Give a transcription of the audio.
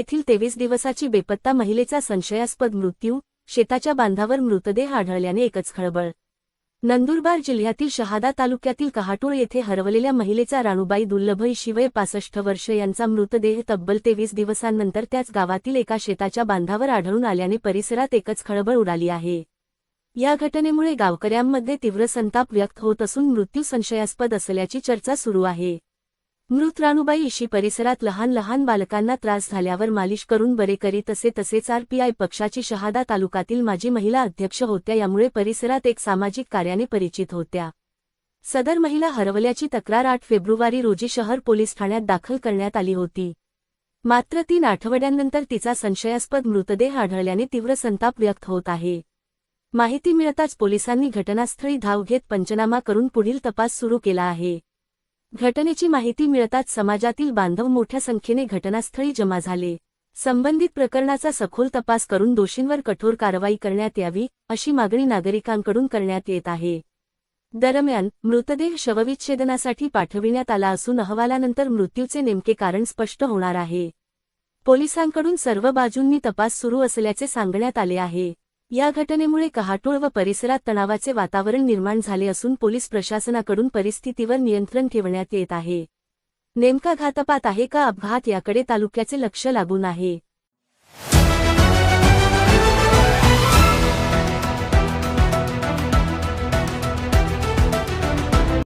येथील 23 दिवसाची बेपत्ता महिलेचा संशयास्पद मृत्यू, शेताच्या बांधावर मृतदेह आढळल्याने एकच खळबळ। नंदुरबार जिल्ह्यातील शहादा तालुक्यातील कहाटोळ येथे हरवलेल्या महिलेचा राणूबाई दुर्लभई शिवय 65 वर्ष यांचा मृतदेह तब्बल 23 दिवसांनंतर त्याच गावातील एका शेताच्या बांधावर आढळून आल्याने परिसरात एकच खळबळ उडाली आहे। या घटनेमुळे गावकऱ्यांमध्ये तीव्र संताप व्यक्त होत असून मृत्यू संशयास्पद असल्याची चर्चा सुरू आहे। मृत राणूबाई इशी परिसरात लहान लहान बालकांना त्रास झाल्यावर मालिश करून बरे करीत असे, तसेच आरपीआय पक्षाची शहादा तालुक्यातील माजी महिला अध्यक्ष होत्या, यामुळे परिसरात एक सामाजिक कार्याने परिचित होत्या। सदर महिला हरवल्याची तक्रार 8 फेब्रुवारी रोजी शहर पोलीस ठाण्यात दाखल करण्यात आली होती। मात्र 3 आठवड्यांनंतर तिचा संशयास्पद मृतदेह आढळल्याने तीव्र संताप व्यक्त होत आहे। माहिती मिळताच पोलिसांनी घटनास्थळी धाव घेत पंचनामा करून पुढील तपास सुरू केला आहे। घटनेची माहिती मिळताच समाजातील बांधव मोठ्या संख्येने घटनास्थळी जमा झाले। संबंधित प्रकरणाचा सखोल तपास करून दोषींवर कठोर कारवाई करण्यात यावी, अशी मागणी नागरिकांकडून करण्यात येत आहे। दरम्यान मृतदेह शवविच्छेदनासाठी पाठविण्यात आला असून अहवालानंतर मृत्यूचे नेमके कारण स्पष्ट होणार आहे। पोलिसांकडून सर्व बाजूंनी तपास सुरू असल्याचे सांगण्यात आले आहे। या घटनेमुळे कहाटोळ व परिसरात तणावाचे वातावरण निर्माण झाले असून पोलीस प्रशासनाकडून परिस्थितीवर नियंत्रण ठेवण्यात येत आहे। नेमका घातपात आहे का अपघात याकडे तालुक्याचे लक्ष लागून आहे।